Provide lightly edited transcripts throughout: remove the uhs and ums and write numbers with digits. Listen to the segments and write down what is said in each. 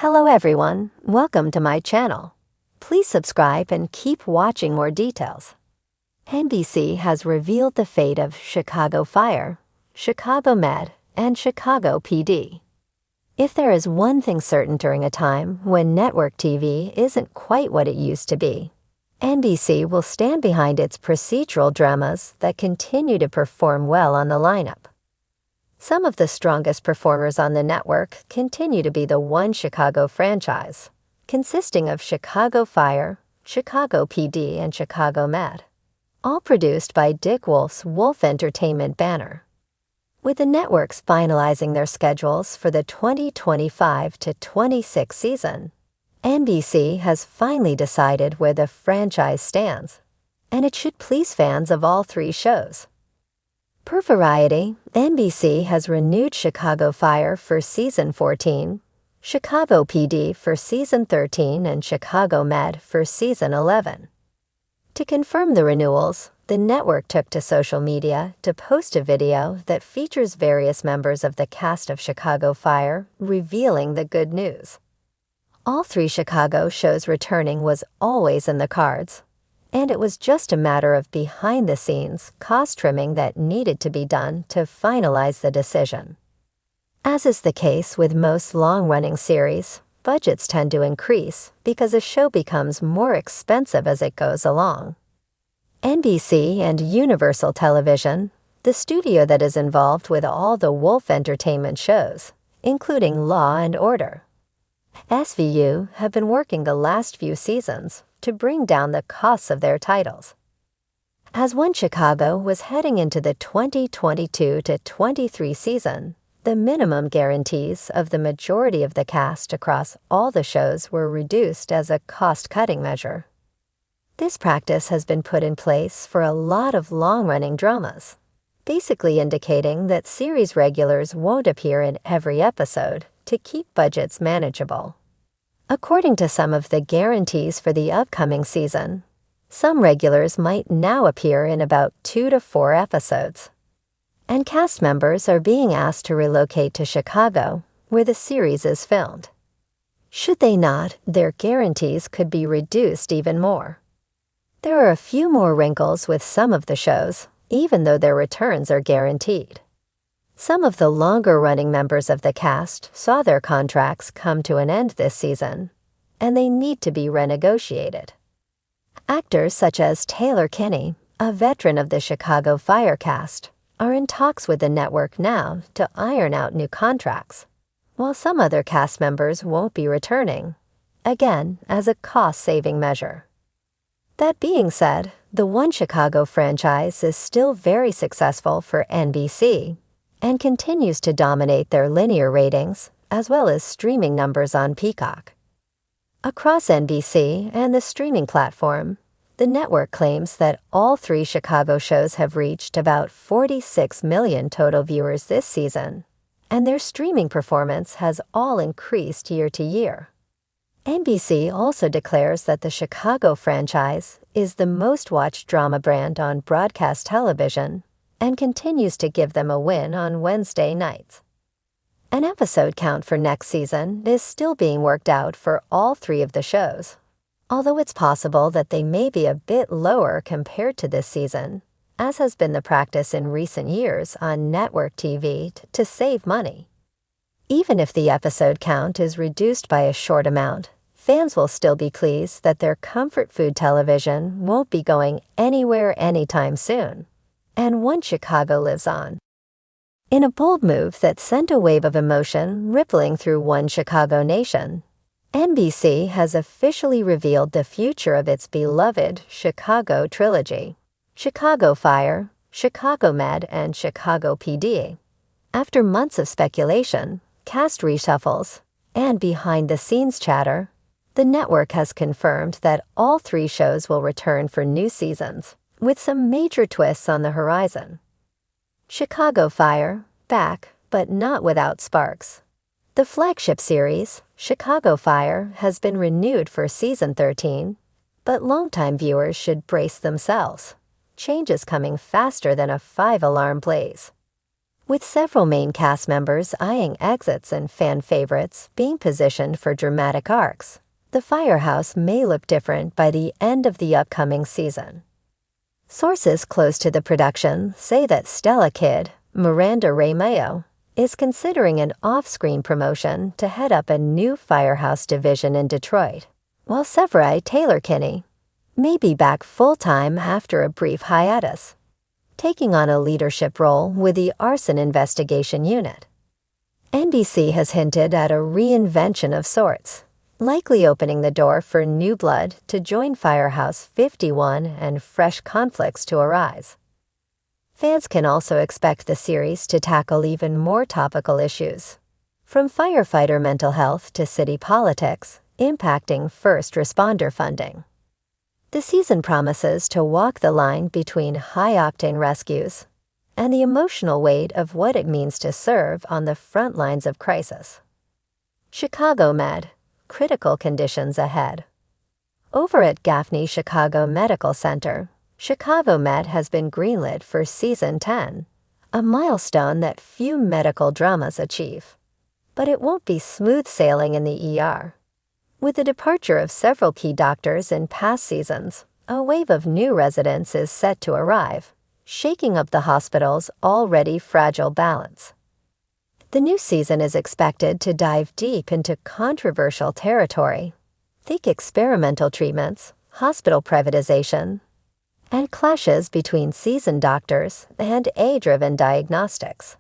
Hello everyone, welcome to my channel. Please subscribe and keep watching more details. NBC has revealed the fate of Chicago Fire, Chicago Med, and Chicago PD. If there is one thing certain during a time when network TV isn't quite what it used to be, NBC will stand behind its procedural dramas that continue to perform well on the lineup. Some of the strongest performers on the network continue to be the One Chicago franchise, consisting of Chicago Fire, Chicago PD, and Chicago Med, all produced by Dick Wolf's Wolf Entertainment banner. With the networks finalizing their schedules for the 2025 to 26 season, NBC has finally decided where the franchise stands, and it should please fans of all three shows. Per Variety, NBC has renewed Chicago Fire for Season 14, Chicago PD for Season 13, and Chicago Med for Season 11. To confirm the renewals, the network took to social media to post a video that features various members of the cast of Chicago Fire revealing the good news. All three Chicago shows returning was always in the cards, and it was just a matter of behind-the-scenes cost trimming that needed to be done to finalize the decision. As is the case with most long-running series, budgets tend to increase because a show becomes more expensive as it goes along. NBC and Universal Television, the studio that is involved with all the Wolf Entertainment shows, including Law and Order, SVU, have been working the last few seasons to bring down the costs of their titles. As One Chicago was heading into the 2022 to 23 season, the minimum guarantees of the majority of the cast across all the shows were reduced as a cost-cutting measure. This practice has been put in place for a lot of long-running dramas, basically indicating that series regulars won't appear in every episode to keep budgets manageable. According to some of the guarantees for the upcoming season, some regulars might now appear in about 2 to 4 episodes, and cast members are being asked to relocate to Chicago, where the series is filmed. Should they not, their guarantees could be reduced even more. There are a few more wrinkles with some of the shows, even though their returns are guaranteed. Some of the longer-running members of the cast saw their contracts come to an end this season, and they need to be renegotiated. Actors such as Taylor Kinney, a veteran of the Chicago Fire cast, are in talks with the network now to iron out new contracts, while some other cast members won't be returning, again as a cost-saving measure. That being said, the One Chicago franchise is still very successful for NBC, and continues to dominate their linear ratings, as well as streaming numbers on Peacock. Across NBC and the streaming platform, the network claims that all three Chicago shows have reached about 46 million total viewers this season, and their streaming performance has all increased year to year. NBC also declares that the Chicago franchise is the most-watched drama brand on broadcast television, and continues to give them a win on Wednesday nights. An episode count for next season is still being worked out for all three of the shows, although it's possible that they may be a bit lower compared to this season, as has been the practice in recent years on network TV to save money. Even if the episode count is reduced by a short amount, fans will still be pleased that their comfort food television won't be going anywhere anytime soon, and One Chicago lives on. In a bold move that sent a wave of emotion rippling through One Chicago Nation, NBC has officially revealed the future of its beloved Chicago trilogy, Chicago Fire, Chicago Med, and Chicago PD. After months of speculation, cast reshuffles, and behind-the-scenes chatter, the network has confirmed that all three shows will return for new seasons, with some major twists on the horizon. Chicago Fire, back, but not without sparks. The flagship series, Chicago Fire, has been renewed for Season 13, but longtime viewers should brace themselves. Change is coming faster than a 5-alarm blaze. With several main cast members eyeing exits and fan favorites being positioned for dramatic arcs, the Firehouse may look different by the end of the upcoming season. Sources close to the production say that Stella Kidd, Miranda Ray Mayo, is considering an off-screen promotion to head up a new Firehouse division in Detroit, while Severai Taylor-Kinney may be back full-time after a brief hiatus, taking on a leadership role with the Arson Investigation Unit. NBC has hinted at a reinvention of sorts, likely opening the door for new blood to join Firehouse 51 and fresh conflicts to arise. Fans can also expect the series to tackle even more topical issues, from firefighter mental health to city politics, impacting first responder funding. The season promises to walk the line between high-octane rescues and the emotional weight of what it means to serve on the front lines of crisis. Chicago Med, critical conditions ahead. Over at Gaffney Chicago Medical Center, Chicago Med has been greenlit for Season 10, a milestone that few medical dramas achieve. But it won't be smooth sailing in the ER. With the departure of several key doctors in past seasons, a wave of new residents is set to arrive, shaking up the hospital's already fragile balance. The new season is expected to dive deep into controversial territory. Think experimental treatments, hospital privatization, and clashes between seasoned doctors and AI-driven diagnostics.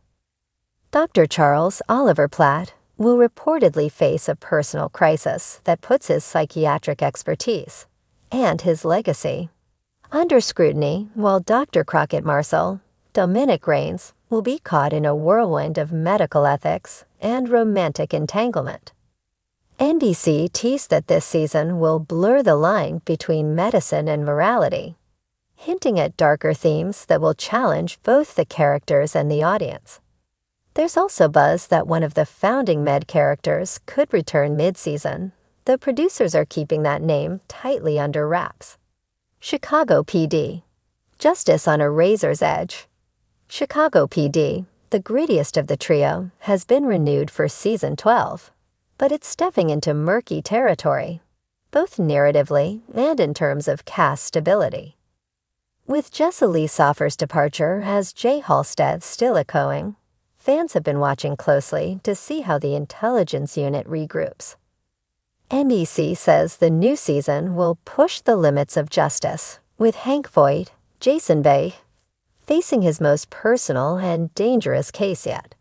Dr. Charles Oliver Platt will reportedly face a personal crisis that puts his psychiatric expertise and his legacy under scrutiny, while Dr. Crockett Marcel, Dominic Raines, will be caught in a whirlwind of medical ethics and romantic entanglement. NBC teased that this season will blur the line between medicine and morality, hinting at darker themes that will challenge both the characters and the audience. There's also buzz that one of the founding Med characters could return mid-season, though producers are keeping that name tightly under wraps. Chicago PD, justice on a razor's edge. Chicago PD, the grittiest of the trio, has been renewed for Season 12, but it's stepping into murky territory, both narratively and in terms of cast stability. With Jessa Lee Soffer's departure as Jay Halstead still echoing, fans have been watching closely to see how the intelligence unit regroups. NBC says the new season will push the limits of justice, with Hank Voight, Jason Bay, facing his most personal and dangerous case yet.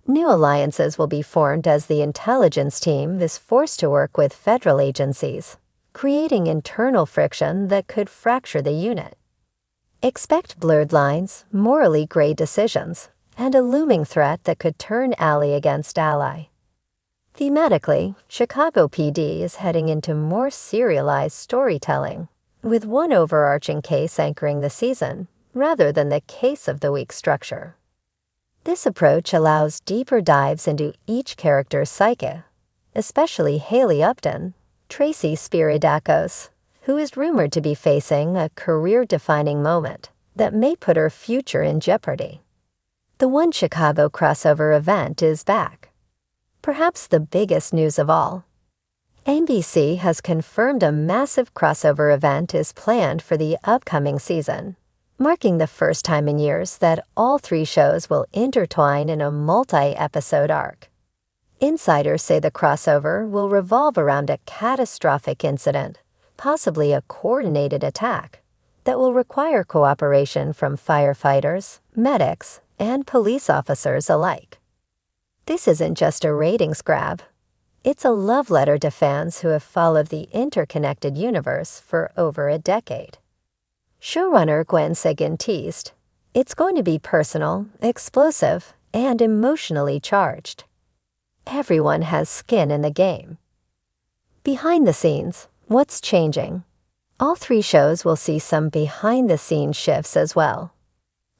New alliances will be formed as the intelligence team is forced to work with federal agencies, creating internal friction that could fracture the unit. Expect blurred lines, morally gray decisions, and a looming threat that could turn ally against ally. Thematically, Chicago PD is heading into more serialized storytelling, with one overarching case anchoring the season, rather than the case of the week structure. This approach allows deeper dives into each character's psyche, especially Haley Upton, Tracy Spiridakos, who is rumored to be facing a career-defining moment that may put her future in jeopardy. The One Chicago crossover event is back. Perhaps the biggest news of all. NBC has confirmed a massive crossover event is planned for the upcoming season, marking the first time in years that all three shows will intertwine in a multi-episode arc. Insiders say the crossover will revolve around a catastrophic incident, possibly a coordinated attack, that will require cooperation from firefighters, medics, and police officers alike. This isn't just a ratings grab. It's a love letter to fans who have followed the interconnected universe for over a decade. Showrunner Gwen Sagan teased, "It's going to be personal, explosive, and emotionally charged. Everyone has skin in the game." Behind the scenes, what's changing? All three shows will see some behind-the-scenes shifts as well.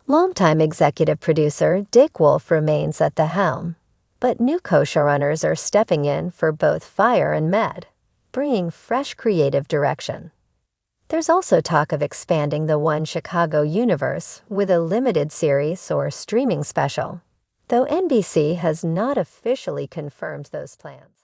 Longtime executive producer Dick Wolf remains at the helm, but new co-showrunners are stepping in for both Fire and Med, bringing fresh creative direction. There's also talk of expanding the One Chicago universe with a limited series or streaming special, though NBC has not officially confirmed those plans.